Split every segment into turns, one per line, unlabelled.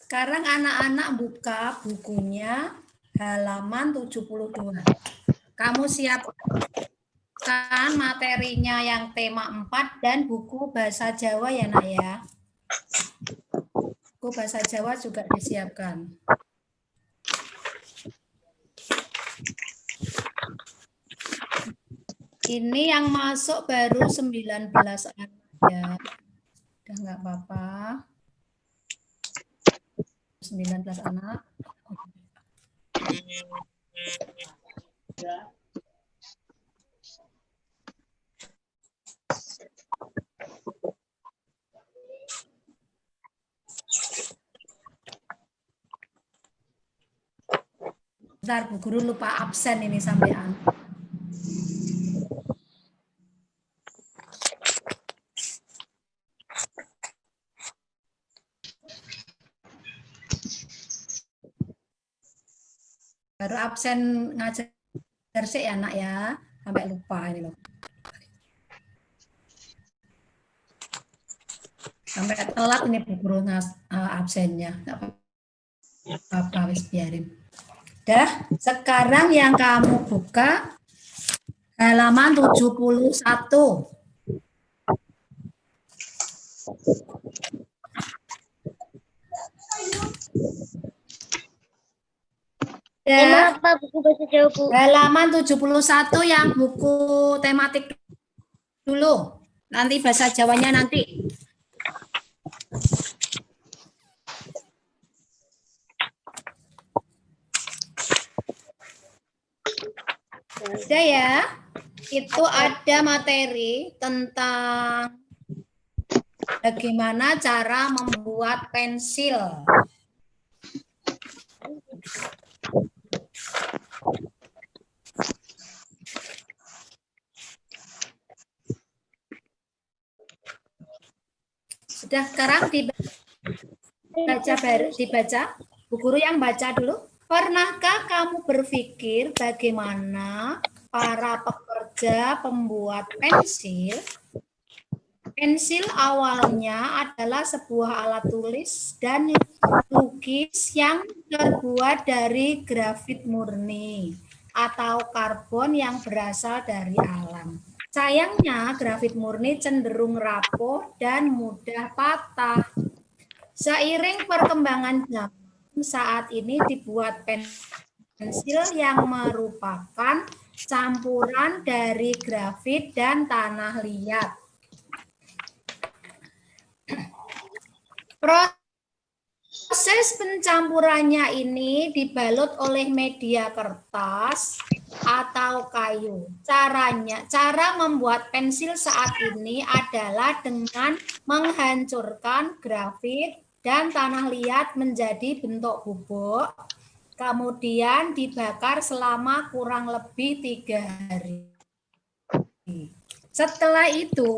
Sekarang anak-anak buka bukunya halaman 72. Kamu siapkan materinya yang tema 4 dan buku bahasa Jawa ya, Nak ya. Buku bahasa Jawa juga disiapkan. Ini yang masuk baru 19 anak ya. Udah nggak apa-apa. 19 anak. Bentar, Bu Guru lupa absen ini sampean. Baru absen ngajar sih ya, Nak ya. Sampai lupa ini loh. Sampai telat ini Bu Guru absennya. Nggak apa-apa, wis biarin. Dah, sekarang yang kamu buka halaman 71. Ya,
apa buku bahasa Jawa, Bu?
halaman 71 yang buku tematik dulu. Nanti bahasa Jawanya nanti. Ada ya, itu ada materi tentang bagaimana cara membuat pensil. Sudah, sekarang dibaca, Bu Guru yang baca dulu. Pernahkah kamu berpikir bagaimana para pekerja pembuat pensil? Pensil awalnya adalah sebuah alat tulis dan lukis yang terbuat dari grafit murni atau karbon yang berasal dari alam. Sayangnya, grafit murni cenderung rapuh dan mudah patah. Seiring perkembangan zaman, saat ini dibuat pensil yang merupakan campuran dari grafit dan tanah liat. Proses pencampurannya ini dibalut oleh media kertas atau kayu. Cara membuat pensil saat ini adalah dengan menghancurkan grafit dan tanah liat menjadi bentuk bubuk, kemudian dibakar selama kurang lebih 3 hari. Setelah itu,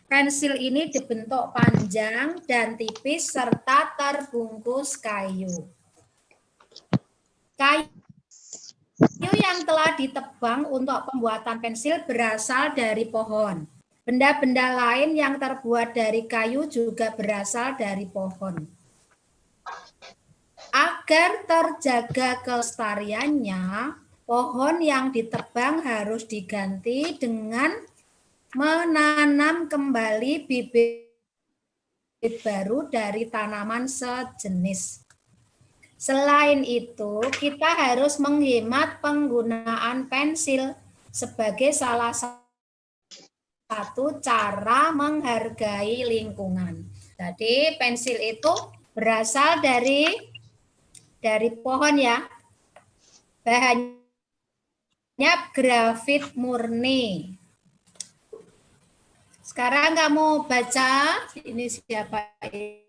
pensil ini dibentuk panjang dan tipis serta terbungkus kayu. Kayu yang telah ditebang untuk pembuatan pensil berasal dari pohon. Benda-benda lain yang terbuat dari kayu juga berasal dari pohon. Agar terjaga kelestariannya, pohon yang ditebang harus diganti dengan menanam kembali bibit baru dari tanaman sejenis. Selain itu, kita harus menghemat penggunaan pensil sebagai salah satu cara menghargai lingkungan. Jadi pensil itu berasal dari pohon ya. Bahannya grafit murni. Sekarang kamu baca, ini siapa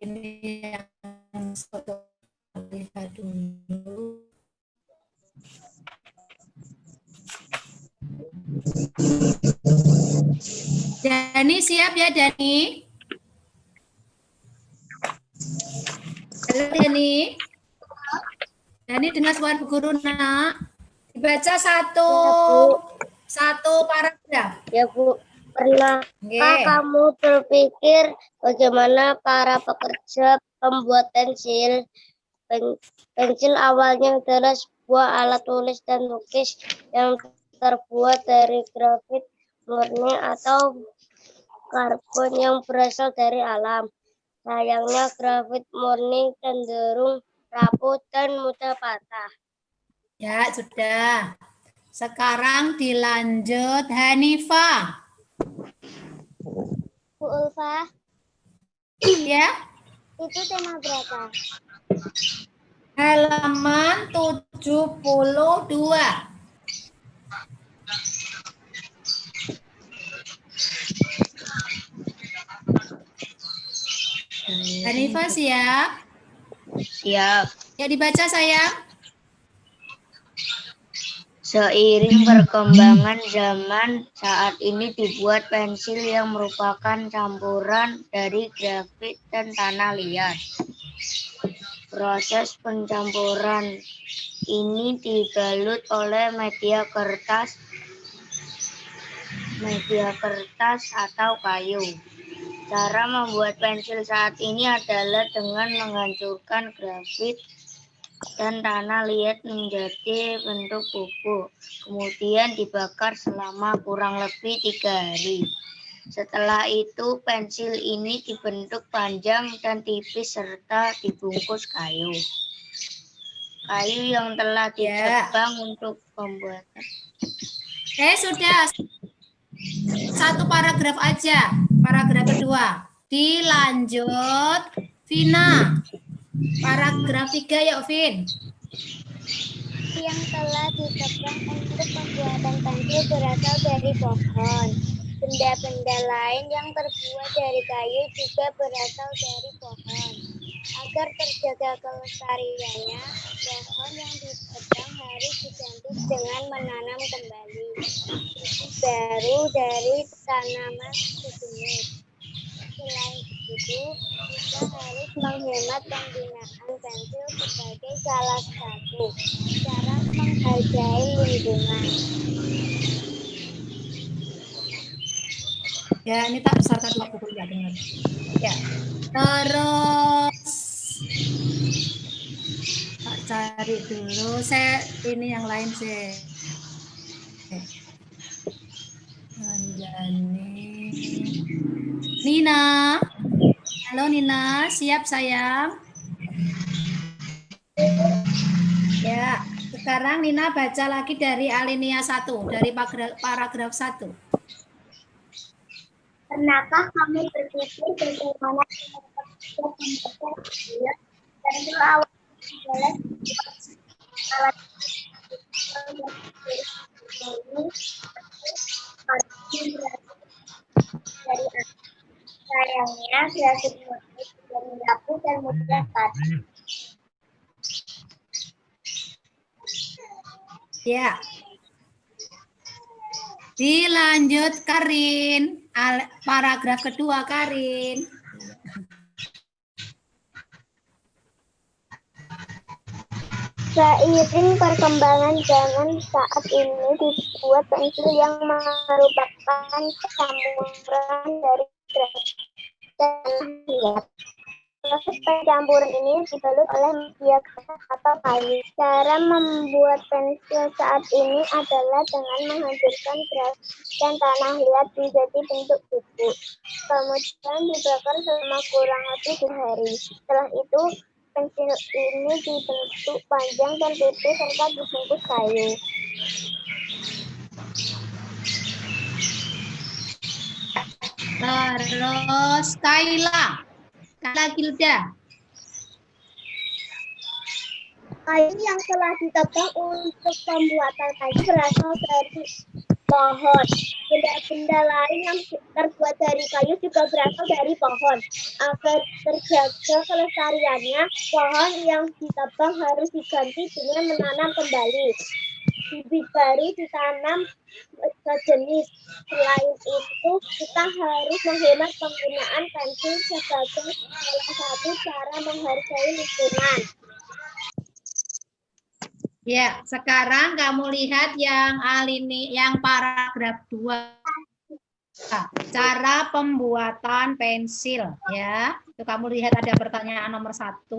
ini yang foto lihat dulu. Dani siap ya, Dani? Halo Dani. Dani dengar suara Bu Guru, Nak. Dibaca satu paragraf.
Ya, Bu. Pernahkah kamu berpikir bagaimana para pekerja pembuat pensil Pensil awalnya adalah sebuah alat tulis dan lukis yang terbuat dari grafit murni atau karbon yang berasal dari alam. Sayangnya grafit murni cenderung rapuh dan mudah patah.
Ya, sudah. Sekarang dilanjut Hanifah.
Bu Ulfa,
Ya,
itu tema berapa?
halaman 72. Hanifah siap?
Siap.
Ya, dibaca sayang.
Seiring perkembangan zaman, saat ini dibuat pensil yang merupakan campuran dari grafit dan tanah liat. Proses pencampuran ini dibalut oleh media kertas atau kayu. Cara membuat pensil saat ini adalah dengan menghancurkan grafit dan tanah liat menjadi bentuk bubuk, kemudian dibakar selama kurang lebih 3 hari. Setelah itu, pensil ini dibentuk panjang dan tipis serta dibungkus kayu. Kayu yang telah ditebang untuk pembuatan.
Sudah. Satu paragraf aja. Paragraf kedua. Dilanjut Vina. Paragraf 3 yuk, Vin.
Yang telah ditebang untuk pembuatan pensil berasal dari pohon. Benda-benda lain yang terbuat dari kayu juga berasal dari pohon. Agar terjaga kelestariannya, pohon yang ditebang harus diganti dengan menanam kembali bibit baru dari tanaman sejenis. Selain itu, kita harus menghemat penggunaan pensil sebagai salah satu cara menghargai lingkungan.
Ya, ini tak besarkan dulu buku nggak dengar. Ya, terus tak cari dulu. Saya ini yang lain sih. Anjani. Nina. Halo Nina, siap sayang? Ya, sekarang Nina baca lagi dari alinea 1, dari paragraf 1.
Pernahkah kamu berpikir bagaimana pensil awal adalah alat dari sayangnya grafit murni tidak rapuh dan mudah patah.
Ya. Dilanjut Karin. Paragraf kedua Karin.
Seiring perkembangan zaman, saat ini dibuat pensil yang merupakan campuran dari grafit dan liat. Proses pencampuran ini dibalut oleh media kertas atau kayu. Cara membuat pensil saat ini adalah dengan menghancurkan grafit dan tanah liat menjadi bentuk bubuk. Kemudian dibakar selama kurang lebih 2 hari. Setelah itu, pensil ini dibentuk panjang dan tipis serta dibungkus kayu.
Terus Kayla Gilda.
Kayu yang telah ditebang untuk pembuatan pensil berasal dari pohon. Benda-benda lain yang terbuat dari kayu juga berasal dari pohon. Agar terjaga kelestariannya, pohon yang ditebang harus diganti dengan menanam kembali bibit baru ditanam sejenis. Selain itu, kita harus menghemat penggunaan pensil sebagai salah satu cara menghargai lingkungan.
Ya, sekarang kamu lihat yang paragraf 2. Cara pembuatan pensil, ya. Itu kamu lihat ada pertanyaan nomor 1.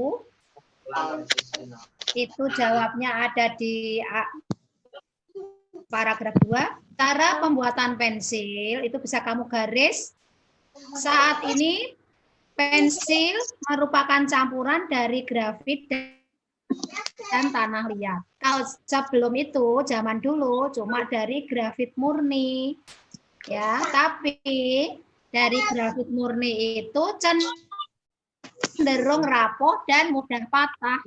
Itu jawabnya ada di paragraf 2. Cara pembuatan pensil itu bisa kamu garis. Saat ini pensil merupakan campuran dari grafit dan tanah liat. Kalau sebelum itu, zaman dulu cuma dari grafit murni. Ya, tapi dari grafit murni itu cenderung rapuh dan mudah patah.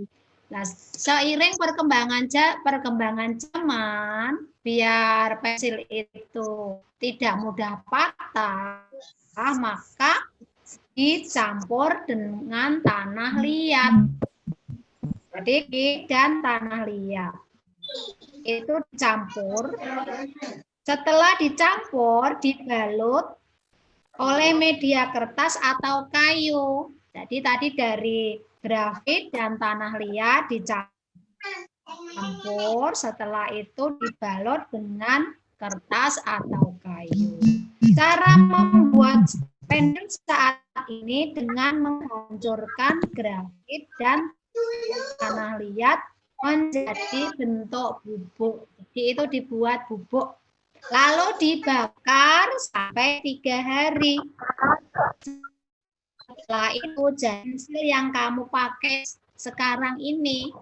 Nah, seiring perkembangan zaman, biar pensil itu tidak mudah patah, maka dicampur dengan tanah liat. Jadi dan tanah liat itu dicampur. Setelah dicampur, dibalut oleh media kertas atau kayu. Jadi tadi dari grafit dan tanah liat dicampur, setelah itu dibalut dengan kertas atau kayu. Cara membuat pensil saat ini dengan menghancurkan grafit dan tanah liat menjadi bentuk bubuk. Jadi itu dibuat bubuk. Lalu dibakar sampai 3 hari. Setelah itu pensil yang kamu pakai sekarang ini.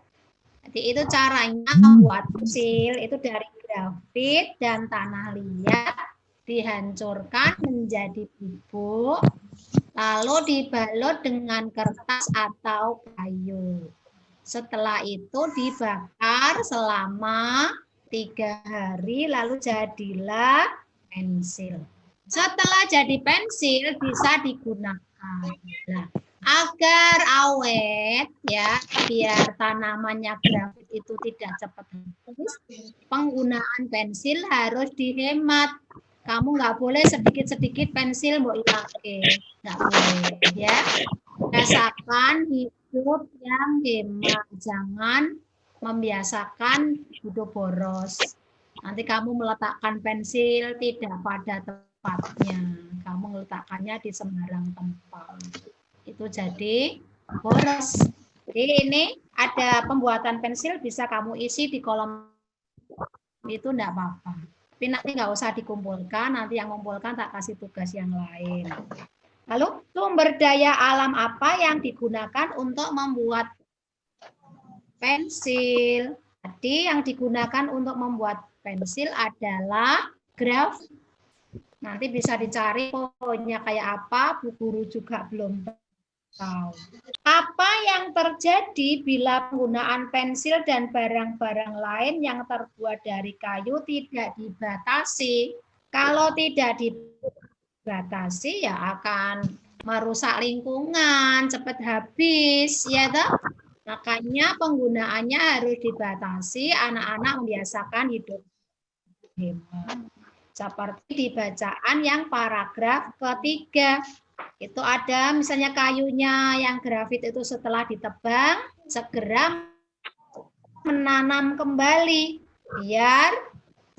Jadi itu caranya membuat pensil itu dari grafit dan tanah liat dihancurkan menjadi bubuk, lalu dibalut dengan kertas atau kayu. Setelah itu dibakar selama 3 hari, lalu jadilah pensil. Setelah jadi pensil bisa digunakan. Nah, agar awet ya, biar tanamannya grafit itu tidak cepat habis, penggunaan pensil harus dihemat. Kamu nggak boleh sedikit-sedikit pensil mau pakai, nggak boleh ya. Biasakan hidup yang hemat, jangan membiasakan hidup boros. Nanti kamu meletakkan pensil tidak pada tempatnya, kamu meletakkannya di sembarang tempat. Itu jadi boros. Jadi ini ada pembuatan pensil bisa kamu isi di kolom itu enggak apa-apa. Tapi nanti nggak usah dikumpulkan, nanti yang mengumpulkan tak kasih tugas yang lain. Lalu sumber daya alam apa yang digunakan untuk membuat pensil? Jadi yang digunakan untuk membuat pensil adalah grafit. Nanti bisa dicari pokoknya kayak apa, Bu Guru juga belum tahu. Apa yang terjadi bila penggunaan pensil dan barang-barang lain yang terbuat dari kayu tidak dibatasi? Kalau tidak dibatasi ya akan merusak lingkungan, cepat habis, ya toh? Makanya penggunaannya harus dibatasi, anak-anak membiasakan hidup hemat. Seperti di bacaan yang paragraf ketiga. Itu ada misalnya kayunya yang grafit itu setelah ditebang, segera menanam kembali, biar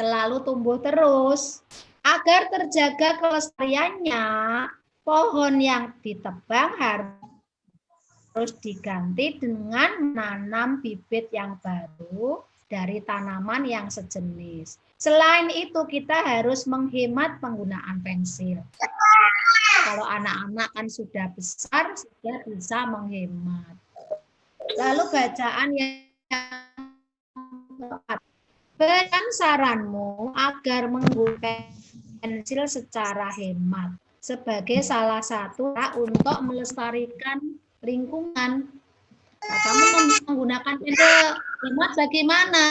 selalu tumbuh terus. Agar terjaga kelestariannya, pohon yang ditebang harus diganti dengan menanam bibit yang baru dari tanaman yang sejenis. Selain itu, kita harus menghemat penggunaan pensil. Kalau anak-anak kan sudah besar, sudah bisa menghemat. Lalu bacaan yang keempat. Berikan saranmu agar menggunakan pensil secara hemat sebagai salah satu cara untuk melestarikan lingkungan. Nah, kamu menggunakan pensil hemat bagaimana?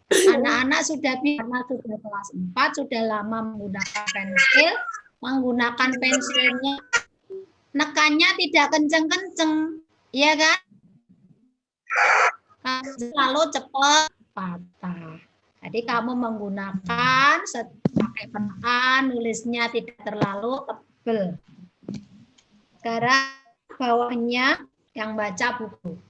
Anak-anak sudah kelas 4, sudah lama menggunakan pensil, menggunakan pensilnya, nekannya tidak kenceng-kenceng, ya kan? Lalu cepat patah. Jadi kamu menggunakan pakai penekan, nulisnya tidak terlalu tebal. Sekarang bawahnya yang baca buku.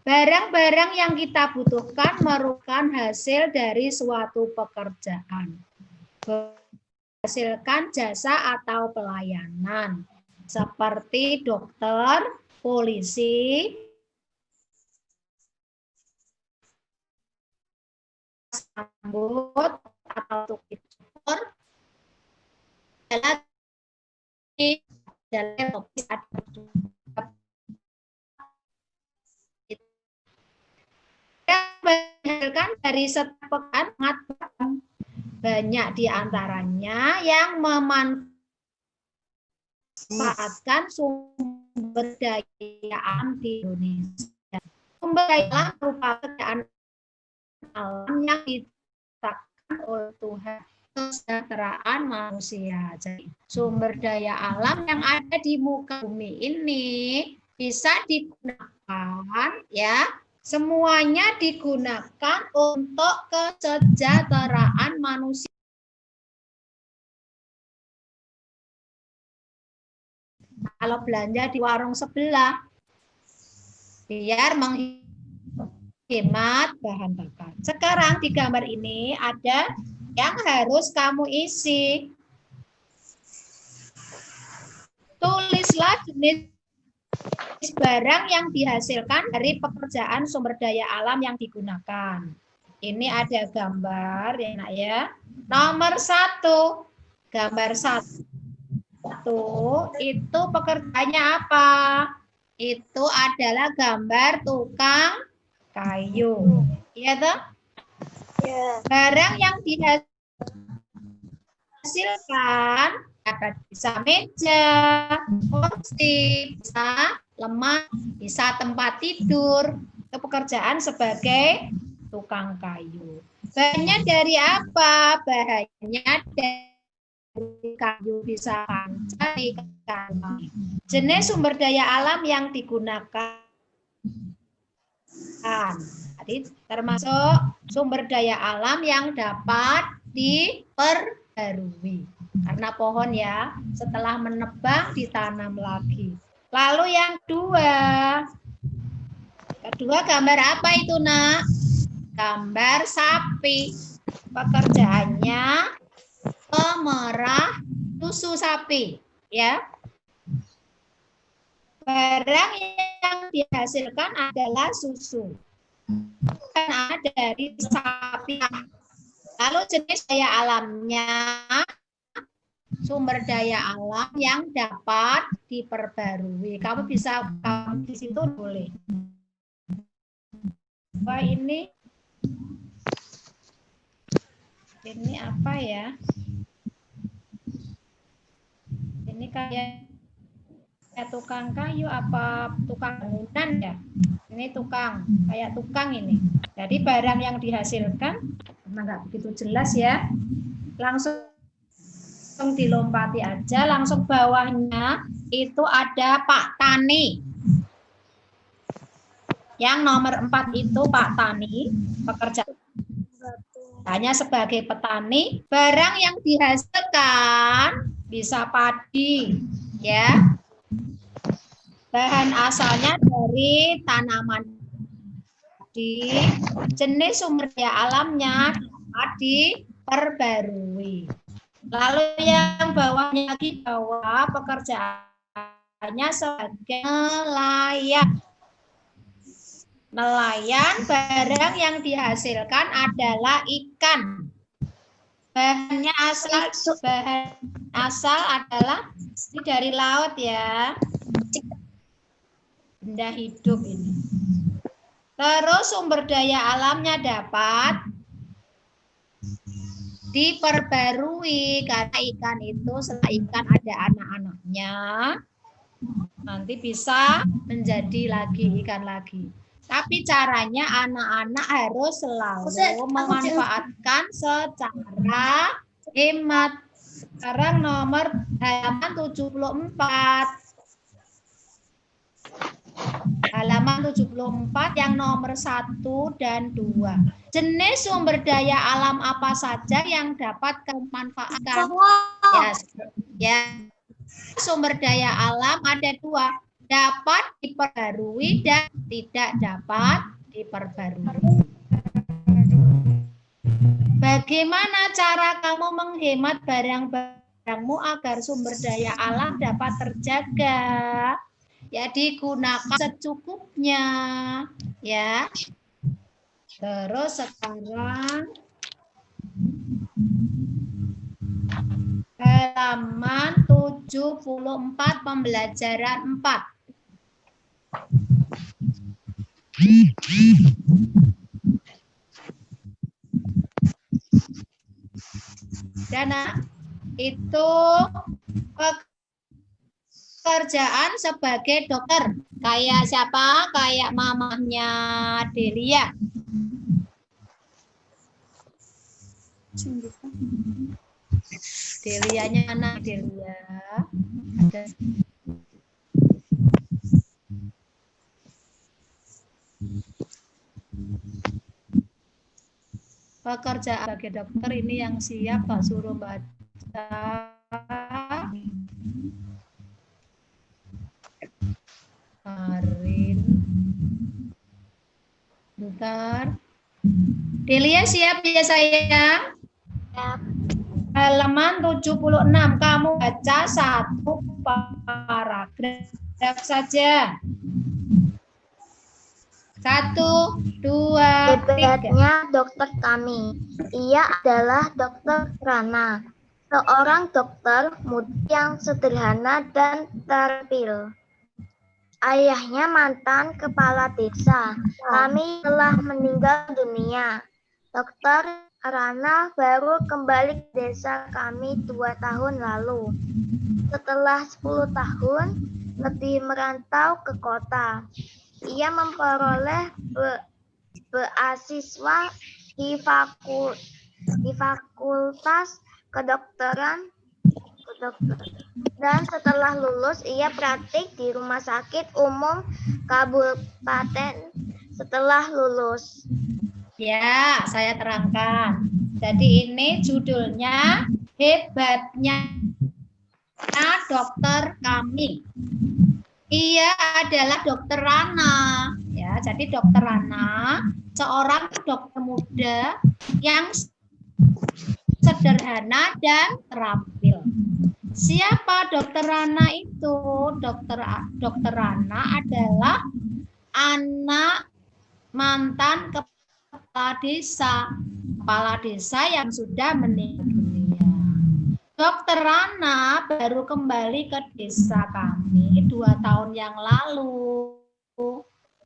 Barang-barang yang kita butuhkan merupakan hasil dari suatu pekerjaan. Menghasilkan jasa atau pelayanan. Seperti dokter, polisi, disambut atau untuk dicukur adalah berdasarkan dari setiap pekan banyak diantaranya yang memanfaatkan sumber daya alam di Indonesia. Sumber daya alam merupakan kekayaan alam yang diciptakan oleh Tuhan kesejahteraan manusia. Jadi, sumber daya alam yang ada di muka bumi ini bisa digunakan, ya, semuanya digunakan untuk kesejahteraan manusia. Kalau belanja di warung sebelah, biar menghemat bahan bakar. Sekarang di gambar ini ada yang harus kamu isi. Tulislah jenis barang yang dihasilkan dari pekerjaan sumber daya alam yang digunakan. Ini ada gambar ya nak ya. Nomor 1, gambar 1 itu pekerjaannya apa? Itu adalah gambar tukang kayu. Iya toh?
Ya.
Barang yang dihasilkan dapat bisa meja, kursi, bisa lemari, bisa tempat tidur. Itu pekerjaan sebagai tukang kayu. Bahannya dari apa? Bahannya dari kayu, bisa kaca, jenis sumber daya alam yang digunakan. Tadi termasuk sumber daya alam yang dapat diperbarui. Karena pohon ya, setelah menebang ditanam lagi. Lalu yang kedua gambar apa itu nak? Gambar sapi. Pekerjaannya memerah susu sapi, ya. Barang yang dihasilkan adalah susu. Karena dari sapi. Lalu jenis daya alamnya, sumber daya alam yang dapat diperbarui. Kamu bisa di situ boleh. Wah, ini apa ya? Ini kayak tukang kayu apa tukang bangunan ya? Ini tukang, kayak tukang ini. Jadi barang yang dihasilkan, karena nggak begitu jelas ya, langsung dilompati aja, langsung bawahnya itu ada Pak Tani. Yang nomor 4 itu Pak Tani, pekerjaan hanya sebagai petani. Barang yang dihasilkan bisa padi, ya. Bahan asalnya dari tanaman padi. Jenis sumber daya alamnya dapat diperbarui. Lalu yang bawahnya lagi bawah pekerjaannya sebagai nelayan. Nelayan, barang yang dihasilkan adalah ikan. Bahan asal adalah dari laut ya. Benda hidup ini. Terus sumber daya alamnya dapat diperbarui karena ikan itu setelah ikan ada anak-anaknya nanti bisa menjadi lagi ikan lagi. Tapi caranya anak-anak harus selalu memanfaatkan secara hemat. Sekarang nomor halaman 74. Halaman 74 yang nomor 1 dan 2. Jenis sumber daya alam apa saja yang dapat kamu manfaatkan? Ya, sumber daya alam ada 2. Dapat diperbarui dan tidak dapat diperbarui. Bagaimana cara kamu menghemat barang-barangmu agar sumber daya alam dapat terjaga? Ya, digunakan secukupnya, ya. Terus sekarang halaman 74 pembelajaran 4. Dana, itu pekerjaan sebagai dokter. Kayak siapa? Kayak mamahnya Delia. Delianya anak Delia. Ada. Pekerjaan sebagai dokter ini yang siap Pak suruh baca. Karin. Bentar. Delia siap ya sayang?
Siap.
Halaman 76. Kamu baca satu paragraf saja. 1, 2, 3.
Hebatnya dokter kami. Ia adalah Dokter Rana, seorang dokter muda yang sederhana dan terampil. Ayahnya mantan kepala desa. Kami telah meninggal dunia. Dokter Rana baru kembali ke desa kami 2 tahun lalu. Setelah 10 tahun lebih merantau ke kota. Ia memperoleh beasiswa di fakultas kedokteran dan setelah lulus ia praktik di rumah sakit umum kabupaten setelah lulus.
Ya, saya terangkan. Jadi ini judulnya Hebatnya Dokter Kami. Ia adalah Dokter Rana, ya. Jadi Dokter Rana seorang dokter muda yang sederhana dan terampil. Siapa Dokter Rana itu? Dokter Rana adalah anak mantan kepala desa yang sudah meninggal dunia. Dokter Rana baru kembali ke desa kami 2 tahun yang lalu.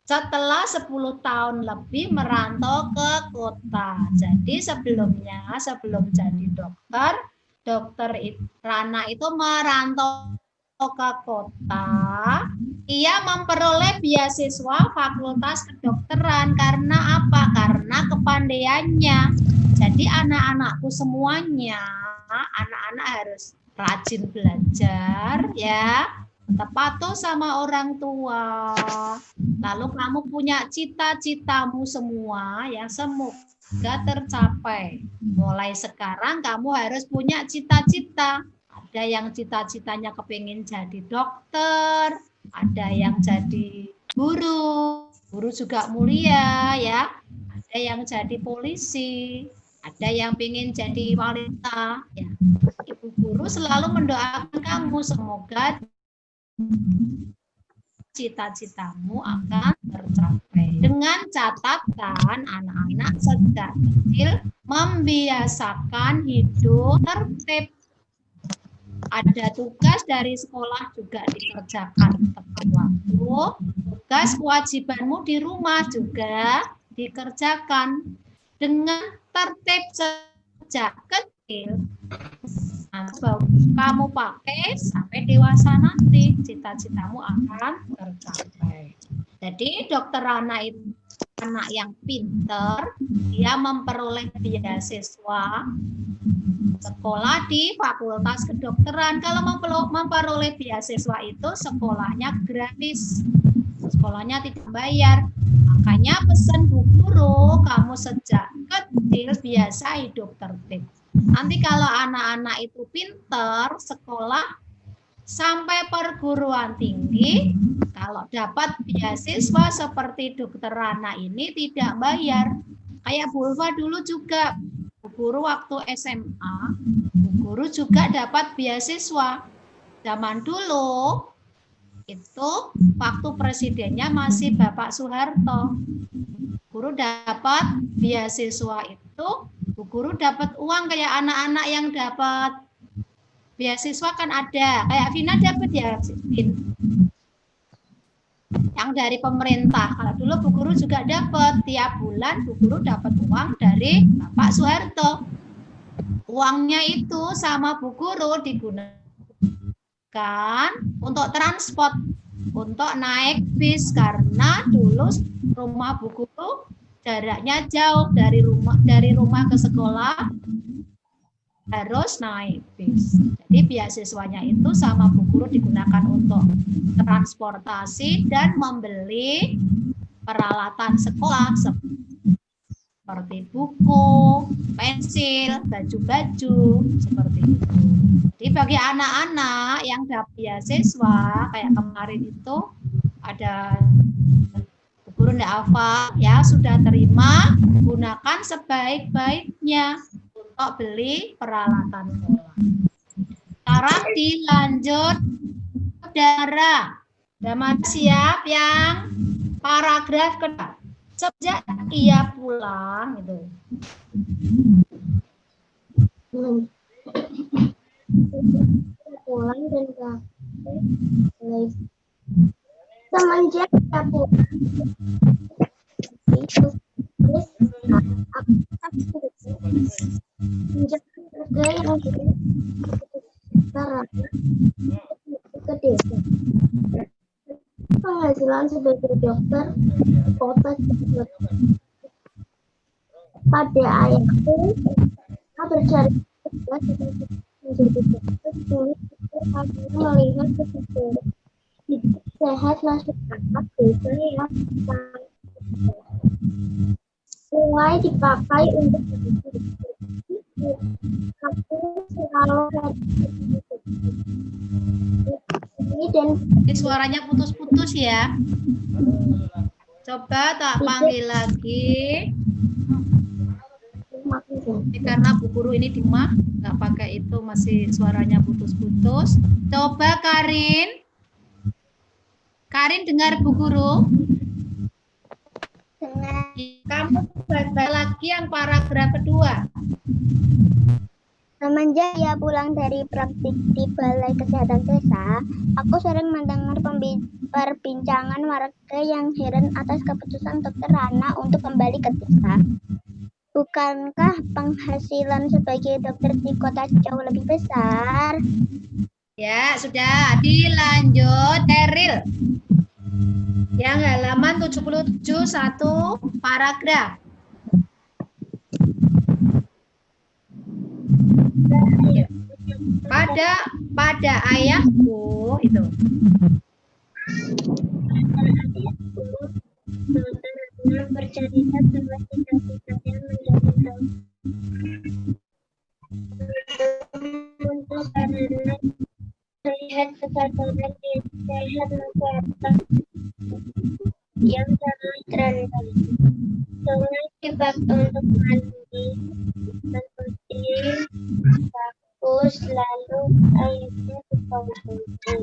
Setelah 10 tahun lebih merantau ke kota. Jadi sebelumnya, sebelum jadi dokter Rana itu merantau ke kota. Ia memperoleh beasiswa Fakultas Kedokteran. Karena apa? Karena kepandaiannya. Jadi anak-anakku semuanya, anak-anak harus rajin belajar, ya, tetap patuh sama orang tua. Lalu kamu punya cita-citamu semua yang semoga tercapai. Mulai sekarang kamu harus punya cita-cita. Ada yang cita-citanya kepingin jadi dokter, ada yang jadi guru juga mulia, ya. Ada yang jadi polisi. Ada yang ingin jadi wanita, ya. Ibu guru selalu mendoakan kamu semoga cita-citamu akan tercapai. Dengan catatan anak-anak sejak kecil membiasakan hidup tertib. Ada tugas dari sekolah juga dikerjakan tepat waktu. Tugas kewajibanmu di rumah juga dikerjakan dengan tertib sejak kecil. Nah, kamu pakai sampai dewasa nanti cita-citamu akan tercapai. Jadi Dokter Rana itu anak yang pinter, dia memperoleh beasiswa sekolah di Fakultas Kedokteran. Kalau memperoleh beasiswa itu sekolahnya gratis, sekolahnya tidak bayar. Makanya pesan Bu Guru, kamu sejak kecil biasa hidup tertib. Nanti kalau anak-anak itu pinter, sekolah sampai perguruan tinggi, kalau dapat beasiswa seperti Dokter Rana ini tidak bayar. Kayak Bu Ulfa dulu juga, Bu Guru waktu SMA, Bu Guru juga dapat beasiswa. Zaman dulu, itu waktu presidennya masih Bapak Soeharto. Guru dapat beasiswa itu, Bu Guru dapat uang kayak anak-anak yang dapat beasiswa kan ada, kayak Vina dapat ya, Vin? Yang dari pemerintah. Kalau dulu Bu Guru juga dapat, tiap bulan Bu Guru dapat uang dari Bapak Soeharto. Uangnya itu sama Bu Guru digunakan untuk transport, untuk naik bis, karena dulu rumah Bu Guru jaraknya jauh dari rumah ke sekolah, harus naik bis. Jadi beasiswanya itu sama Bu Guru digunakan untuk transportasi dan membeli peralatan sekolah seperti buku, pensil, baju-baju, seperti itu. Jadi bagi anak-anak yang dapat beasiswa kayak kemarin itu ada Bu Guru nggak hafal, ya sudah terima, gunakan sebaik-baiknya untuk beli peralatan sekolah. Sekarang dilanjut saudara. Sudah siap yang paragraf kedua. Sejak ia pulang itu.
Pulang dan semenjak ia pulang. Menjaga ke desa. Penghasilan sebagai dokter kota pada ayahku bercari menjadi dokter sulit karena melihat sehat masyarakat desa yang mulai dipakai untuk aku selalu ini dan
suaranya putus-putus ya. Coba tak panggil lagi. Ini karena Bu Guru ini di rumah nggak pakai itu, masih suaranya putus-putus. Coba Karin. Karin dengar Bu Guru?
dengar.
Kamu baca lagi yang paragraf kedua.
Semenjak ia pulang dari praktik di Balai Kesehatan Desa, aku sering mendengar perbincangan warga yang heran atas keputusan Dokter Rana untuk kembali ke desa. Bukankah penghasilan sebagai dokter di kota jauh lebih besar?
Ya, sudah dilanjut Eril. Yang halaman 77 satu paragraf. Pada ayahku itu.
Bercerita tentang cita-citanya menjadi untuk karena melihat kesadaran di sehat masyarakat yang sangat rendah. Sungai dipakai untuk mandi, mencuci, bagus, lalu airnya dikonsumsi.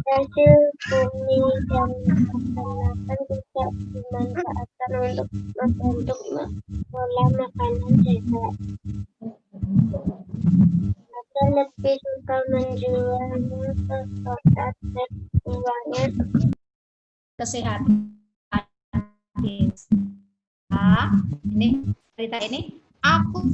Hasil bumi yang menggunakan tidak dimanfaatkan untuk pola makanan sehat. Maka lebih suka menjualnya ke kota dan uangnya
Kesehatan ini cerita ini aku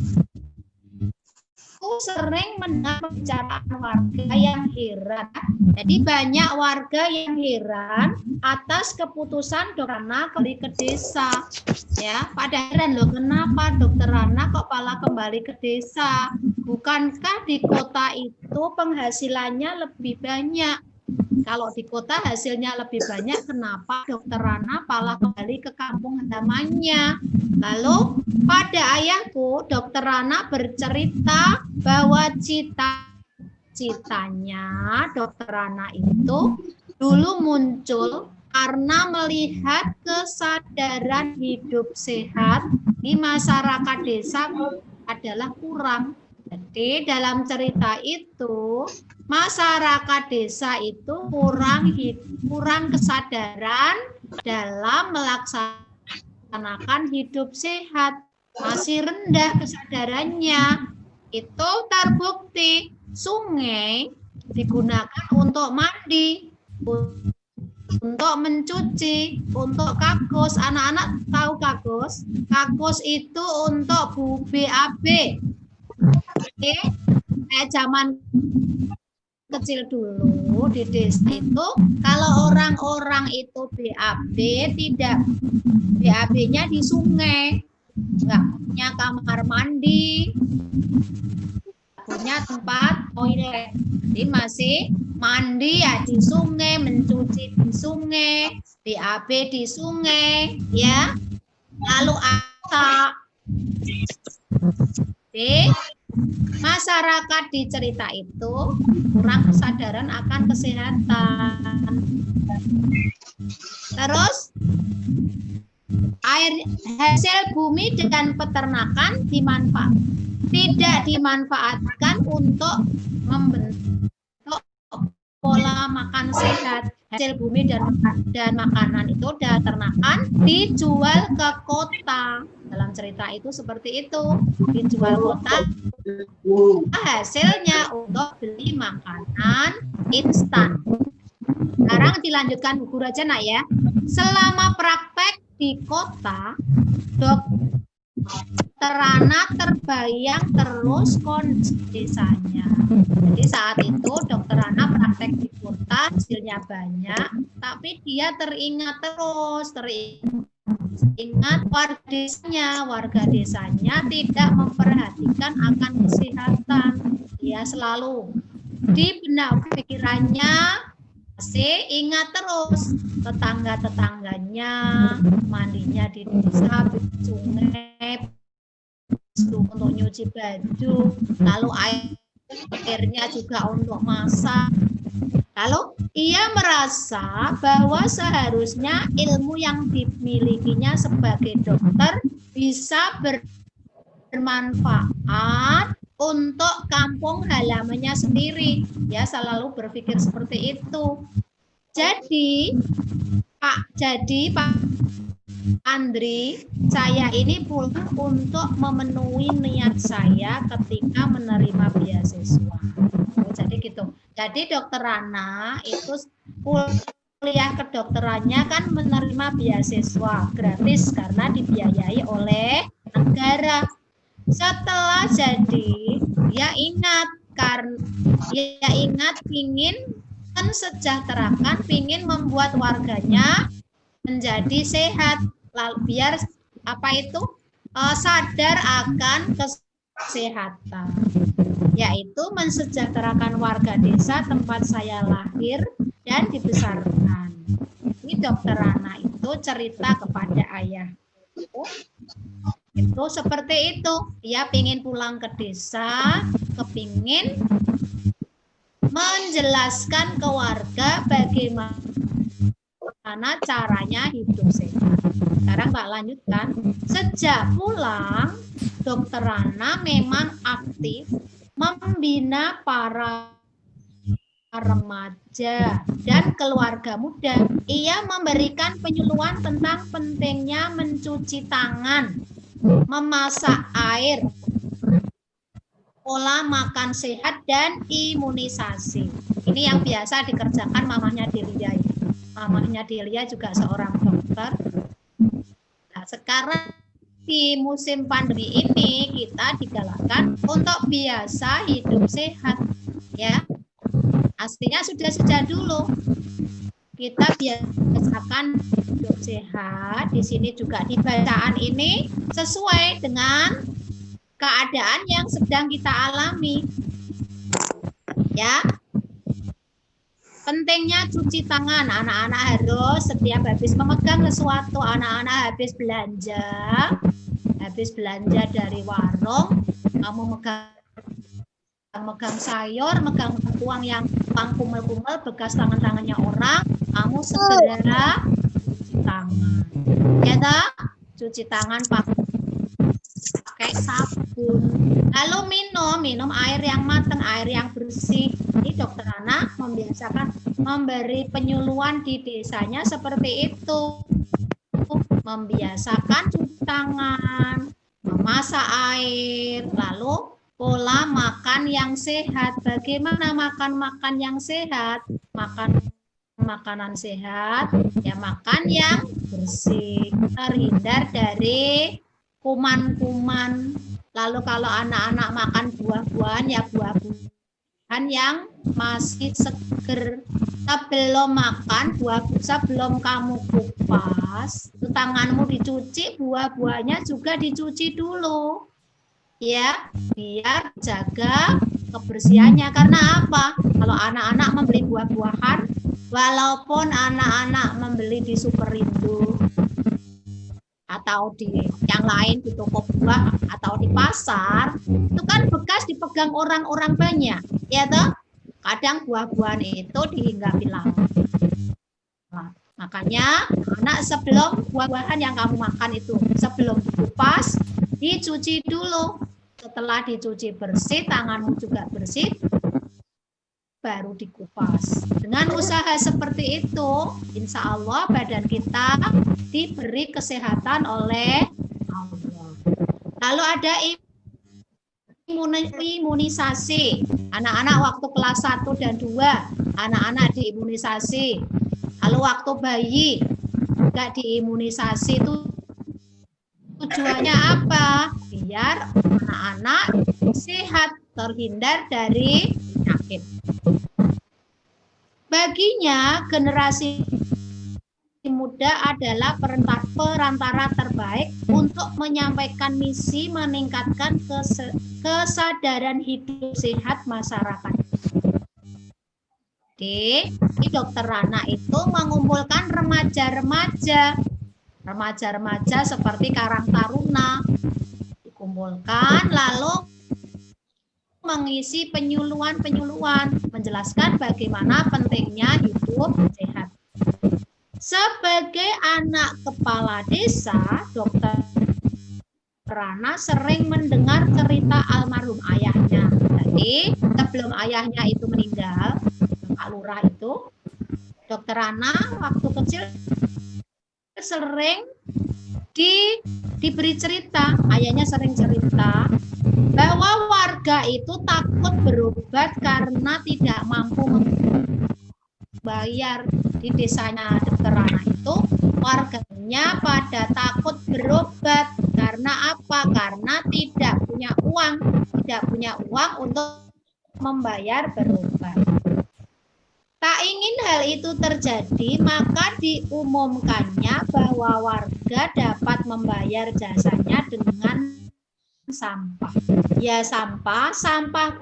sering mendengar pembicaraan warga yang heran. Jadi banyak warga yang heran atas keputusan Dokter Rana kembali ke desa. Ya, pada heran loh, kenapa Dokter Rana kok malah kembali ke desa? Bukankah di kota itu penghasilannya lebih banyak? Kalau di kota hasilnya lebih banyak, kenapa Dokter Rana malah kembali ke kampung halamannya? Lalu pada ayahku, Dokter Rana bercerita bahwa cita-citanya Dokter Rana itu dulu muncul karena melihat kesadaran hidup sehat di masyarakat desa adalah kurang. Jadi dalam cerita itu masyarakat desa itu kurang kesadaran dalam melaksanakan hidup sehat, masih rendah kesadarannya. itu terbukti sungai digunakan untuk mandi, untuk mencuci, untuk kakus. Anak-anak tahu kakus? Kakus itu untuk BAB. Oke, kayak zaman kecil dulu di desa itu, kalau orang-orang itu BAB, tidak BAB-nya di sungai, nggak punya kamar mandi, punya tempat toilet, jadi masih mandi ya di sungai, mencuci di sungai, BAB di sungai, ya. Lalu apa? Masyarakat di cerita itu kurang kesadaran akan kesehatan. Terus air hasil bumi dan peternakan tidak dimanfaatkan untuk membentuk pola makan sehat. Hasil bumi dan makanan itu dan ternakan dijual ke kota. Dalam cerita itu seperti itu, dijual kota, hasilnya untuk beli makanan instan. Sekarang dilanjutkan Bu Guru aja nak ya. Selama praktek di kota, Dokter Rana terbayang terus kondisi desanya. Jadi saat itu Dokter Rana praktek di kota, hasilnya banyak, tapi dia teringat warga desanya tidak memperhatikan akan kesehatan. Dia selalu di benak pikirannya masih ingat terus tetangga-tetangganya mandinya di desa, di sungai untuk nyuci baju, lalu airnya juga untuk masak. Lalu ia merasa bahwa seharusnya ilmu yang dimilikinya sebagai dokter bisa bermanfaat untuk kampung halamannya sendiri. Dia selalu berpikir seperti itu. Jadi Pak Andri, saya ini pulang untuk memenuhi niat saya ketika menerima beasiswa. Jadi gitu. Jadi Dokter Rana itu kuliah kedokterannya kan menerima beasiswa gratis karena dibiayai oleh negara. Setelah jadi, dia ingat ingin mensejahterakan, ingin membuat warganya menjadi sehat, lalu biar sadar akan kesehatan, yaitu mensejahterakan warga desa tempat saya lahir dan dibesarkan. Ini Dokter Rana itu cerita kepada ayah. Itu seperti itu. Dia ingin pulang ke desa, kepingin menjelaskan ke warga bagaimana caranya hidup sehat. Sekarang Mbak lanjutkan. Sejak pulang, Dokter Rana memang aktif membina para remaja dan keluarga muda. Ia memberikan penyuluhan tentang pentingnya mencuci tangan, memasak air, pola makan sehat, dan imunisasi. Ini yang biasa dikerjakan mamahnya Delia. Mamahnya Delia juga seorang dokter. Nah, sekarang di musim pandemi ini kita digalakkan untuk biasa hidup sehat, ya. Aslinya sudah sejak dulu kita biasakan hidup sehat. Di sini juga di bacaan ini sesuai dengan keadaan yang sedang kita alami, ya. Pentingnya cuci tangan. Anak-anak harus setiap habis memegang sesuatu, anak-anak habis belanja dari warung, kamu megang sayur, megang uang yang kumel-kumel bekas tangannya orang, kamu segera cuci tangan. Ya toh? Cuci tangan pakai sabun. Lalu minum air yang matang, air yang bersih. Ini Dokter Rana membiasakan memberi penyuluhan di desanya seperti itu. Membiasakan cuci tangan, memasak air, lalu pola makan yang sehat. Bagaimana makan yang sehat? Makan makanan sehat, ya makan yang bersih, terhindar dari kuman-kuman. Lalu kalau anak-anak makan buah-buahan, ya buah-buahan yang masih seger. Sebelum makan sebelum kamu kupas, tanganmu dicuci, buah-buahnya juga dicuci dulu. Ya, biar jaga kebersihannya. Karena apa? Kalau anak-anak membeli buah-buahan, walaupun anak-anak membeli di Superindo atau di yang lain di toko buah atau di pasar, itu kan bekas dipegang orang-orang banyak, ya toh? Kadang buah-buahan itu dihinggapi lama. Makanya anak sebelum buah-buahan yang kamu makan itu sebelum dikupas, dicuci dulu. Setelah dicuci bersih, tanganmu juga bersih, baru dikupas. Dengan usaha seperti itu, insya Allah badan kita diberi kesehatan oleh Allah. Lalu ada imunisasi. Anak-anak waktu kelas 1 dan 2, anak-anak diimunisasi. Lalu waktu bayi juga diimunisasi. Itu tujuannya apa? Biar anak-anak sehat, terhindar dari penyakit. Baginya, generasi muda adalah perantara terbaik untuk menyampaikan misi meningkatkan kesadaran hidup sehat masyarakat. Di Dokter Rana itu mengumpulkan remaja-remaja seperti Karang Taruna, dikumpulkan lalu mengisi penyuluhan menjelaskan bagaimana pentingnya hidup sehat. Sebagai anak kepala desa, Dokter Rana sering mendengar cerita almarhum ayahnya. Jadi sebelum ayahnya itu meninggal, Pak Lurah itu, Dokter Rana waktu kecil sering diberi cerita, ayahnya sering cerita bahwa warga itu takut berobat karena tidak mampu membayar. Di desanya Dokter Rana itu warganya pada takut berobat karena apa? Karena tidak punya uang untuk membayar berobat. Tak ingin hal itu terjadi, maka diumumkannya bahwa warga dapat membayar jasanya dengan sampah. Ya sampah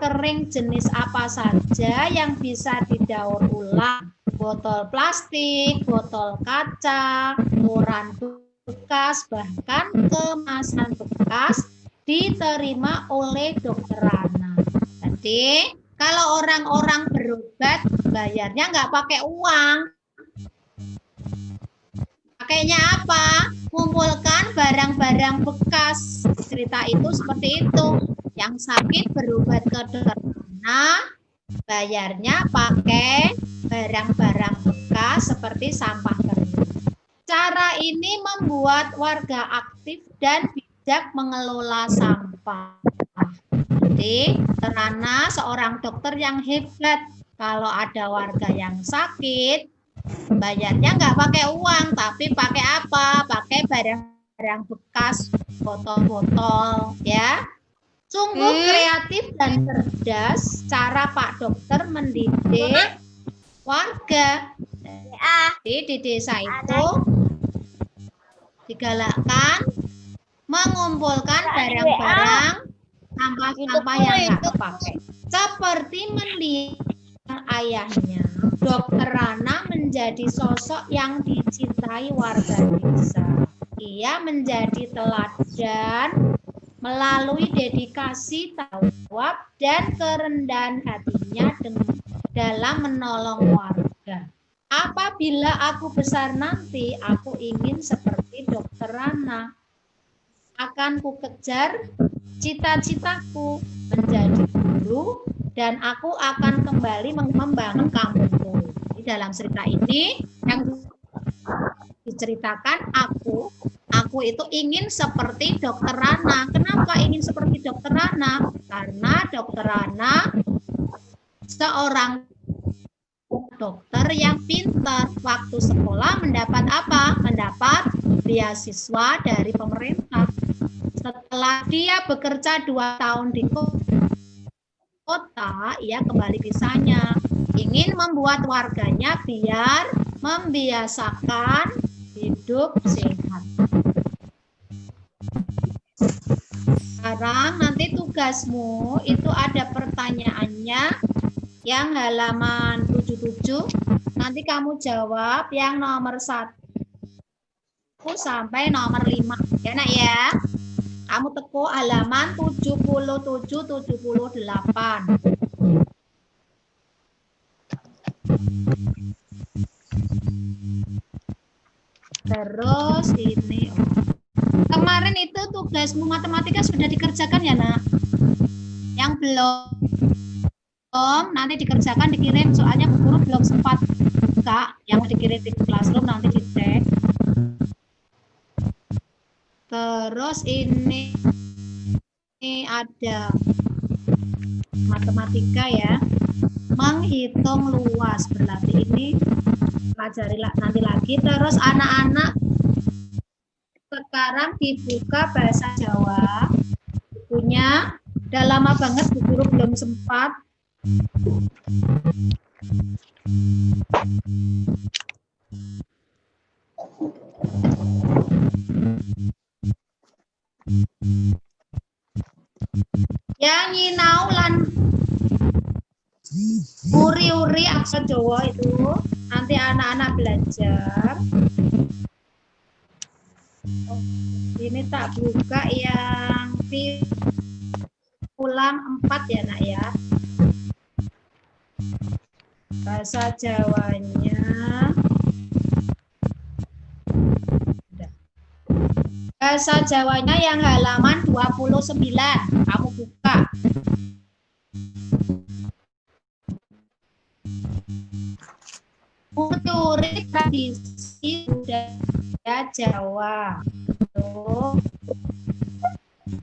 kering jenis apa saja yang bisa didaur ulang. Botol plastik, botol kaca, koran bekas, bahkan kemasan bekas diterima oleh Dokter Rana. Jadi kalau orang-orang berobat bayarnya nggak pakai uang. Pakainya apa? Kumpulkan barang-barang bekas. Cerita itu seperti itu. Yang sakit berobat ke Dokter Rana, bayarnya pakai barang-barang bekas seperti sampah kering. Cara ini membuat warga aktif dan bijak mengelola sampah. Jadi, Rana seorang dokter yang hebat. Kalau ada warga yang sakit, bayarnya nggak pakai uang, tapi pakai apa? Pakai barang-barang bekas, botol-botol, ya. Sungguh kreatif dan cerdas cara Pak Dokter mendidik warga. Di desa itu digalakkan mengumpulkan barang-barang sampah-sampah yang nggak terpakai. Seperti mendidik ayahnya, Dokter Rana menjadi sosok yang dicintai warga desa. Ia menjadi teladan melalui dedikasi, tanggung jawab, dan kerendahan hatinya dalam menolong warga. Apabila aku besar nanti, aku ingin seperti Dokter Rana. Akan ku kejar cita-citaku menjadi guru, dan aku akan kembali membangun kampungku. Di dalam cerita ini yang diceritakan aku Aku itu ingin seperti Dokter Rana. Kenapa ingin seperti Dokter Rana? Karena Dokter Rana seorang dokter yang pintar. Waktu sekolah mendapat apa? Mendapat beasiswa dari pemerintah. Setelah dia bekerja 2 tahun di kota, ia kembali ke desanya. Ingin membuat warganya biar membiasakan hidup sehat. Sekarang nanti tugasmu itu ada pertanyaannya yang halaman 77. Nanti kamu jawab yang nomor 1 sampai nomor 5. Ya nak ya. Kamu teko halaman 77-78. Terus ini. Kemarin itu tugasmu matematika sudah dikerjakan ya nak? Yang belum nanti dikerjakan dikirim, soalnya Bu Guru belum sempat Kak, yang dikirim di Classroom nanti dicek. Terus ini ada matematika ya, menghitung luas, berarti ini pelajari nanti lagi. Terus anak-anak sekarang dibuka bahasa Jawa bukunya, udah lama banget Bu Guru belum sempat. Yang nyinau lan uri-uri aksara Jawa itu nanti anak-anak belajar. Ini tak buka yang ulang 4 ya nak ya. Bahasa Jawanya. Bahasa Jawanya yang halaman 29. Kamu buka. Uri tradisi budaya Jawa. Tuh.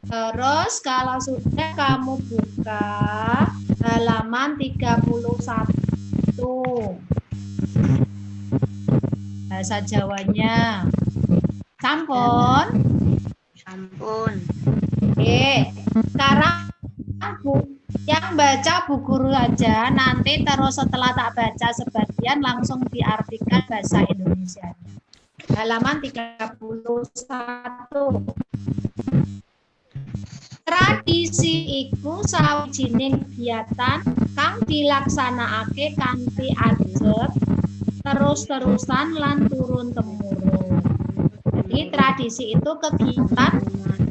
Terus kalau sudah kamu buka halaman 31. Bahasa Jawanya. Sampun.
Sampun.
Oke. Sekarang yang baca Bu Guru aja, nanti terus setelah tak baca sebagian langsung diartikan bahasa Indonesia. Halaman 31. Tradisi iku sawijining kegiatan kang dilaksanakake kanthi adep terus-terusan lan turun-temurun. Jadi tradisi itu kegiatan,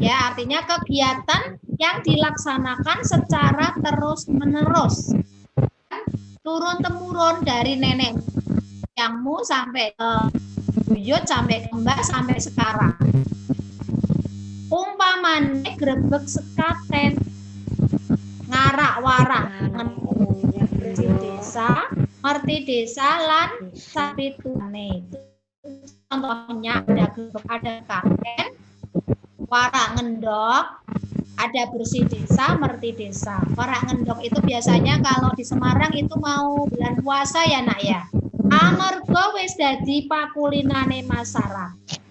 ya artinya kegiatan yang dilaksanakan secara terus-menerus, turun-temurun dari nenek moyangmu sampai buyut sampai mbah sampai sekarang. Umpamane grebeg sekaten, ngarak-warak desa, merti desa lan sapitune. Contohnya ada grebeg, ada katen, warak ngendok, ada bersih desa, merti desa. Warak ngendok itu biasanya kalau di Semarang itu mau bulan puasa ya nak ya. Amarga wis dadi pakulinane masyarakat.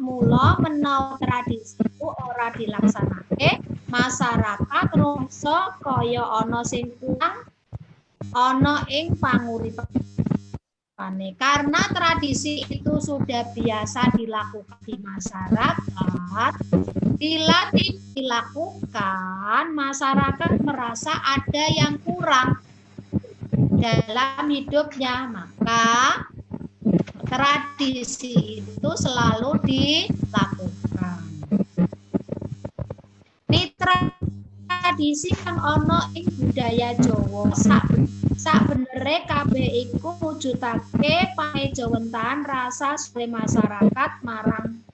Mula menawa tradisi itu ora dilaksanake, masyarakat rumangsa kaya ana sing kurang ana ing panguripane. Karena tradisi itu sudah biasa dilakukan di masyarakat, bila dilakukan masyarakat merasa ada yang kurang dalam hidupnya, maka tradisi itu selalu dilakukan. Ini tradisi kang ana ing budaya Jawa sabenere kabeh iku mujudake panejawentan rasa suwe masyarakat marang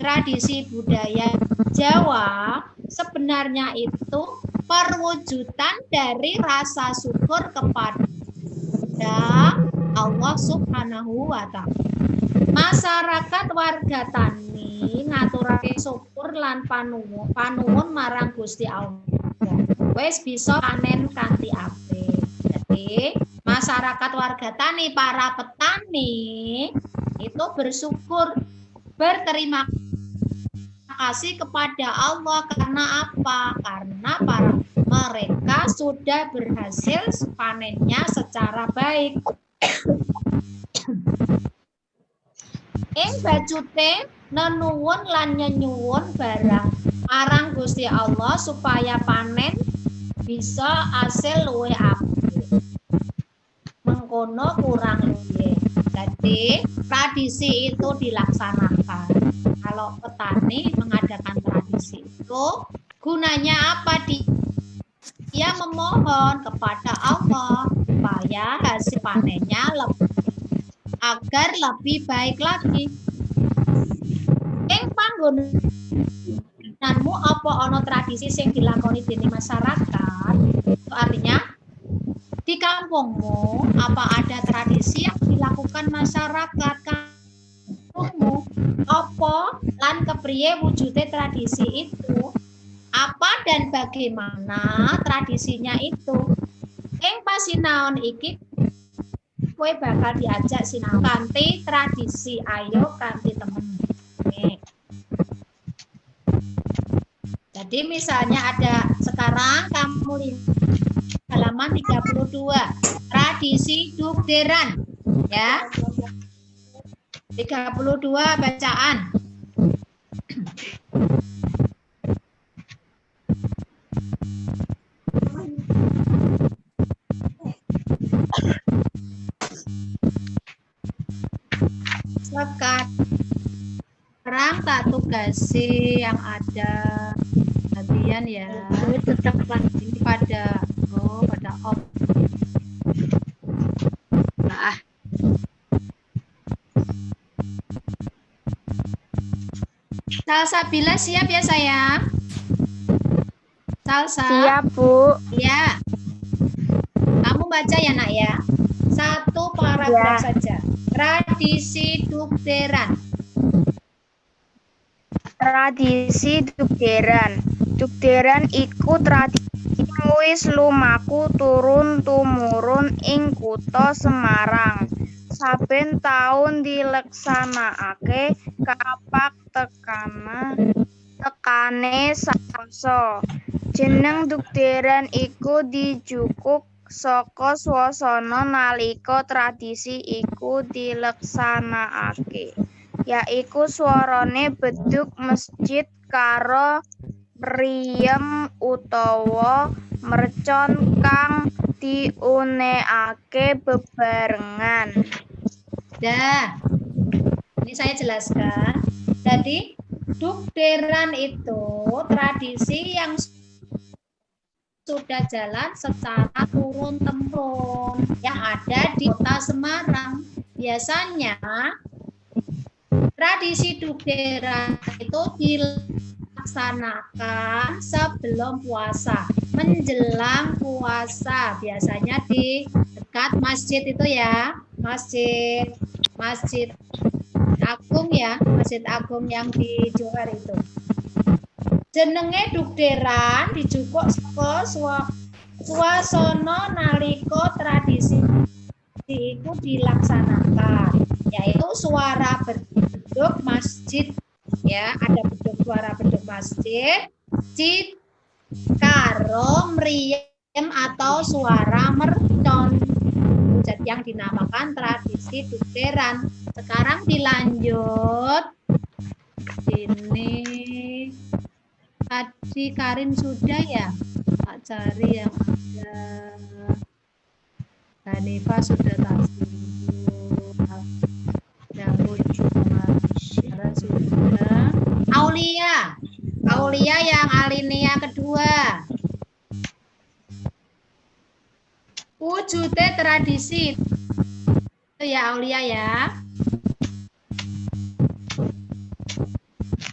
tradisi budaya Jawa sebenarnya itu perwujudan dari rasa syukur kepada Allah Subhanahu wa ta'ala. Masyarakat warga tani ngaturake syukur lan panuwun marang Gusti Allah. Wis bisa panen kanthi apik. Jadi, masyarakat warga tani, para petani itu bersyukur, berterima kasih kepada Allah karena apa? Karena mereka sudah berhasil panennya secara baik. Ing bajute nenuwun lan nyenyuwun barang marang Gusti Allah supaya panen bisa hasil luwih apik. Mengkono kurang lebih. Jadi tradisi itu dilaksanakan. Kalau petani mengadakan tradisi itu gunanya apa? Dia memohon kepada Allah supaya hasil panennya agar lebih baik lagi. Ing panggonanmu apa ana tradisi sing dilakoni dening masyarakat? Itu artinya di kampungmu apa ada tradisi yang dilakukan masyarakat kampungmu? Apa lan kepriye wujude tradisi itu? Apa dan bagaimana tradisinya itu? Ing pasinaon iki kowe bakal diajak sinau kanthi tradisi. Ayo kanthi temen. Jadi misalnya ada sekarang kamu lihat halaman 32 tradisi dukderan ya. 32 bacaan. Sekarang tak tugasi yang ada bagian ya. Tetap ini pada off. Nah. Salsabila siap ya sayang? Salsa.
Siap, Bu.
Ya. Kamu baca ya nak ya. Satu paragraf saja. Tradisi dukderan.
Tradisi dukderan. Dukderan iku tradisi wis lumaku turun tumurun ing kutha Semarang. Saben taun dileksanakake kapak tekane Salsa. Jeneng dukderan iku dijukuk saka swasana nalika tradisi iku dileksanakake, yaiku swarane beduk masjid karo mriyem utawa mercon kang diunekake bebarengan.
Dah, ini saya jelaskan. Jadi dukderan itu tradisi yang sudah jalan secara turun-temurun yang ada di kota Semarang. Biasanya tradisi dukderan itu dilaksanakan sebelum puasa, menjelang puasa. Biasanya di dekat masjid itu ya, masjid agung ya, masjid agung yang di Johar itu. Jenenge dukderan dijupuk saka swasana nalika tradisi itu dilaksanakan, yaitu suara beduk masjid ya, ada suara beduk masjid, karo mriyem atau suara mercon, yang dinamakan tradisi dukderan. Sekarang dilanjut. Ini tadi Karin sudah ya, tak cari yang ada. Hanifa sudah tadi. Yang lucu sudah. Aulia yang alinea kedua. Wujudnya tradisi itu ya Aulia ya.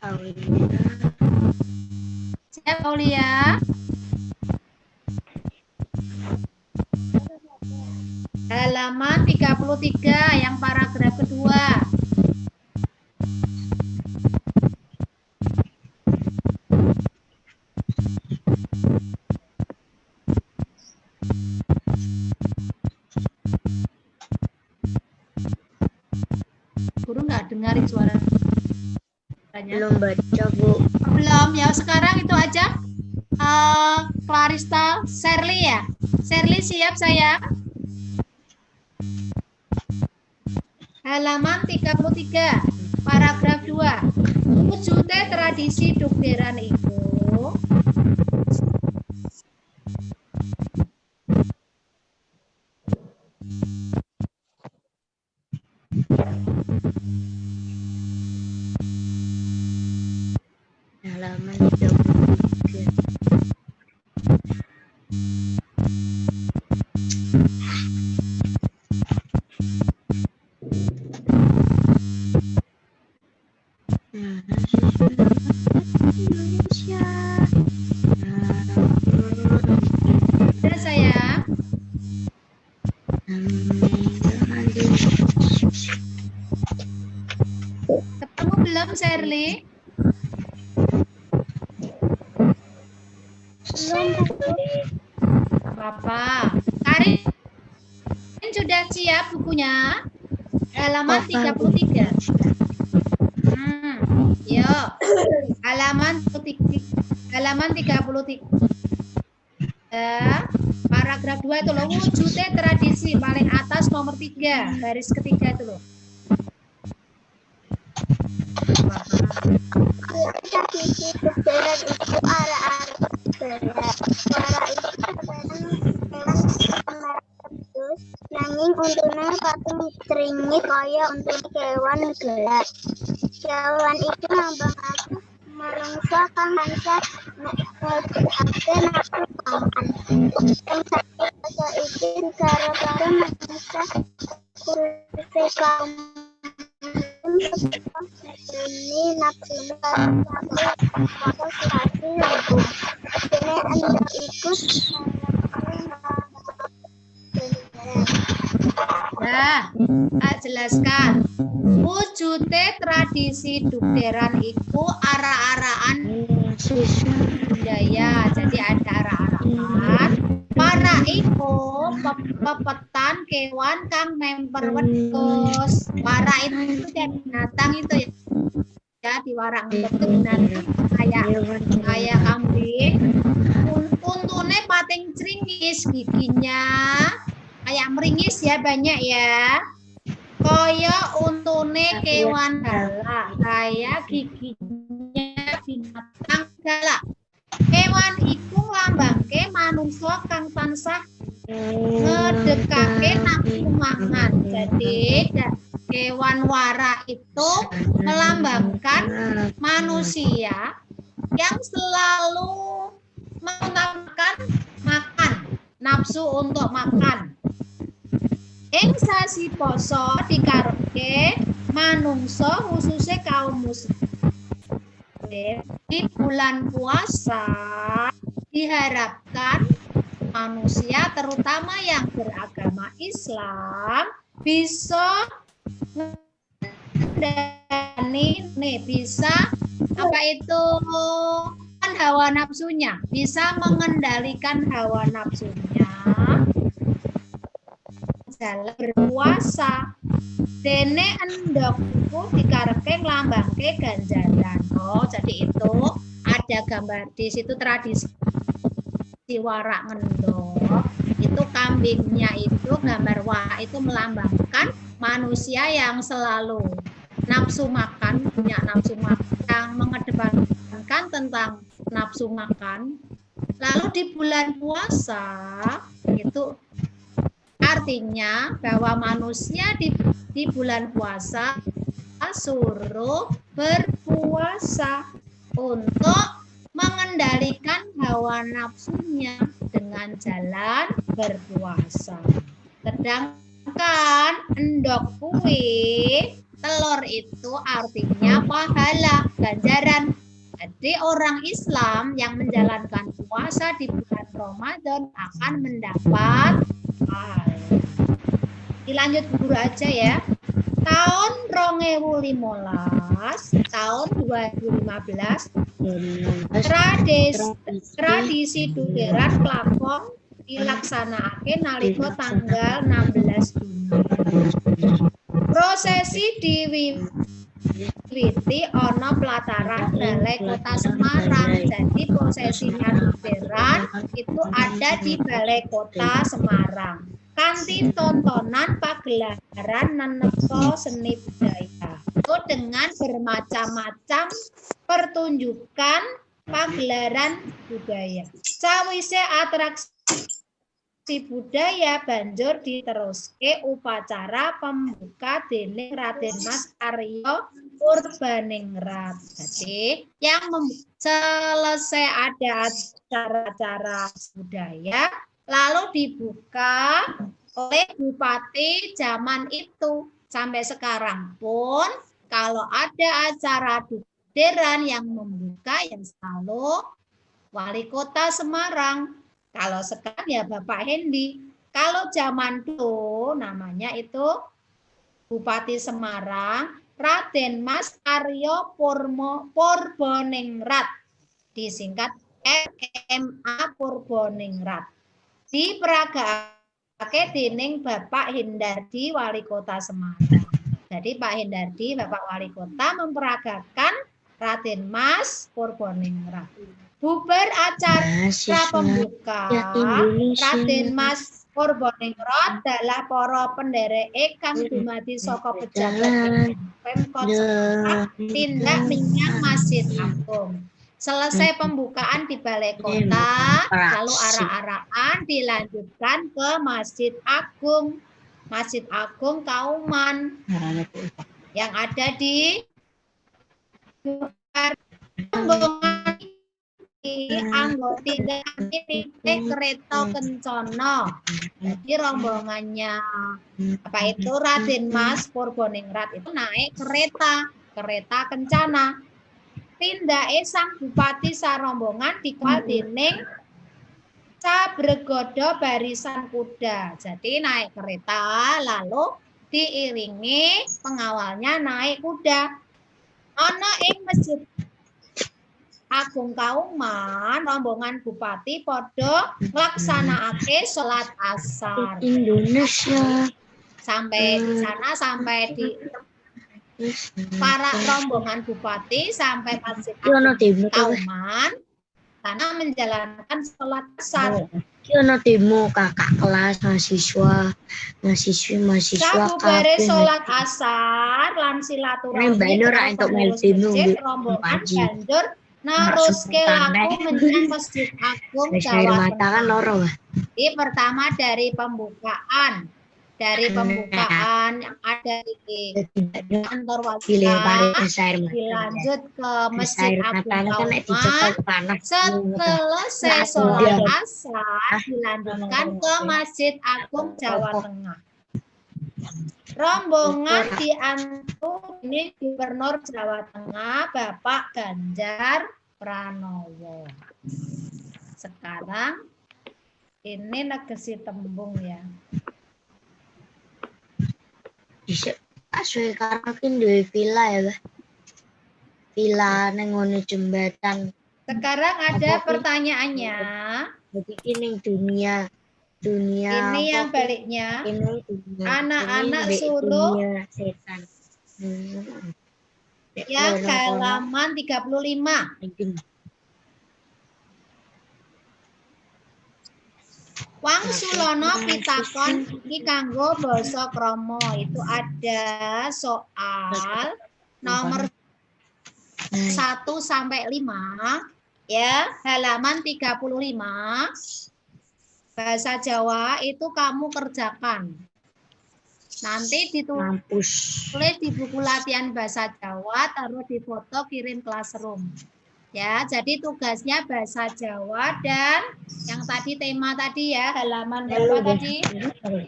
Aulia. Siap Aulia. Halo. Halaman 33 yang paragraf kedua. Guru nggak dengarin suaranya.
Belum baca, Bu.
Belum ya, sekarang itu aja. Clarista, Sherly ya. Sherly siap saya. Halaman 33, paragraf 2. Wujudnya tradisi dukderan itu.
Halaman 33. Indonesia.
Sudah saya. Ketemu belum, Sherly? Bapak, Karin sudah siap bukunya? Halaman 33. Yuk. Halaman 33. Paragraf 2 itu loh, wujudnya tradisi paling atas nomor 3, baris ketiga itu loh.
Tradisi dukderan itu arah-arah suara itu nanging untune pating tringit kaya untune kewan gelap. Kewan itu nambangake manungsa kang tansah ngedekake nafsu makan. Ing sasa iki karo-karo manungsa kuripe kaum ini nafsu
Nah, jelaskan. Wujudnya tradisi dukderan itu arah-arahan budaya. Jadi ada arah-arahan. Para iku pepetan kewan kang memper wedhus. Para itu binatang itu ya di warak itu binatang kayak kambing. Untune pating cringis, giginya kayak meringis ya, banyak ya. Kaya untune kewan galak, kayak giginya binatang galak. Kewan iku lambangke manungsa kang tansah ngedekake nafsu mangan. Jadi kewan wara itu melambangkan manusia yang selalu mengutamakan makan, nafsu untuk makan. Ing sasi poso dikarepke manungsa khususnya kaum muslim. Di bulan puasa diharapkan manusia terutama yang beragama Islam bisa bisa apa itu hawa nafsunya, bisa mengendalikan hawa nafsunya dalam berpuasa. Dene endokku dikarepke nglambangke ganjaran. Oh, jadi itu ada gambar di situ tradisi warak ngendok. Itu kambingnya itu gambar warak itu melambangkan manusia yang selalu nafsu makan, punya nafsu makan, yang mengedepankan tentang nafsu makan. Lalu di bulan puasa itu artinya bahwa manusia di bulan puasa suruh berpuasa untuk mengendalikan hawa nafsunya dengan jalan berpuasa. Sedangkan endok kue, telur itu artinya pahala, ganjaran. Jadi orang Islam yang menjalankan puasa di bulan Ramadan akan mendapat pahala. Dilanjut guru aja ya. Tahun 2015, tahun 2015, tradisi duderan klakon dilaksanakake nalika tanggal 16 Juni. Prosesi diwiwiti ana pelataran Balai Kota Semarang. Jadi prosesinya duderan itu ada di Balai Kota Semarang. Kanti tontonan pagelaran neneka seni budaya itu dengan bermacam-macam pertunjukan pagelaran budaya. Sawise atraksi budaya banjur diteruske upacara pembuka dening Raden Mas Aryo Purbaningrat. Jadi yang selesai ada acara-acara budaya lalu dibuka oleh bupati zaman itu. Sampai sekarang pun kalau ada acara duderan yang membuka yang selalu wali kota Semarang. Kalau sekarang ya Bapak Hendi. Kalau zaman dulu namanya itu Bupati Semarang Raden Mas Aryo Purbaningrat, disingkat RMA Purbaningrat. Diperagakake dening Bapak Hendardi Wali Kota Semarang. Jadi Pak Hendardi, Bapak Wali Kota memperagakan Raden Mas Purbaningrat. Bubar acara pembuka Raden Mas Purbaningrat adalah para pendereke kang dumadi saka pejabat Pemkot Semarang tindak menyang Masjid Agung. Selesai pembukaan di Balai Kota, lalu arak-arakan dilanjutkan ke Masjid Agung. Masjid Agung Kauman yang ada di rombongan anggota ini kereta kencana. Jadi rombongannya apa itu Raden Mas Purbaningrat itu naik kereta kencana. Tindake sang bupati sarombongan dikawal dening sabregodo barisan kuda. Jadi naik kereta lalu diiringi pengawalnya naik kuda. Ana ing Masjid Agung Kauman rombongan bupati padha nglaksanakake salat asar.
Indonesia.
Sampai di sana sampai di para rombongan bupati sampai Masjid Agung Kauman karena menjalankan sholat asar.
Kiono demo kakak kelas mahasiswa
Sabubare sholat asar lan silaturahmi rombongan banjur naruske laku menyang Masjid Agung Jawa Tengah. Ini pertama dari pembukaan yang ada di kantor Wajah, dilanjut ke Masjid Agung Kauman, selesai sholat asar dilanjutkan ke Masjid Agung Jawa Tengah. Rombongan diantu ini Gubernur Jawa Tengah Bapak Ganjar Pranowo. Sekarang ini negesi tembung ya.
Bisa asli karena kan duwe villa ya, Bah. Villa nang ngono jembatan.
Sekarang ada pertanyaannya.
Jadi ini dunia
ini yang baliknya.
Ini dunia.
Anak-anak suruh
dunia setan.
Yang halaman 35. Wangsulana pitakon iki kanggo basa krama. Itu ada soal nomor 1 sampai 5 ya, halaman 35. Bahasa Jawa itu kamu kerjakan. Nanti ditulis di buku latihan bahasa Jawa, taruh di foto, kirim classroom. Ya, jadi tugasnya bahasa Jawa dan yang tadi tema tadi ya, halaman berapa tadi?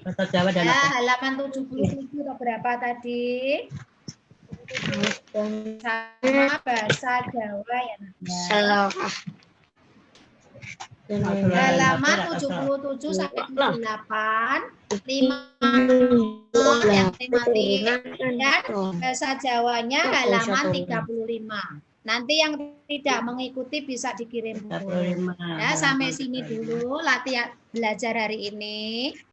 Bahasa Jawa dan
ya, halaman 77 atau berapa tadi? Sama bahasa Jawa ya. Halaman 77 sampai 78 yang tematik dan bahasa Jawanya halaman 35. Nanti yang tidak mengikuti bisa dikirim buku. Ya, sampai sini dulu latihan belajar hari ini.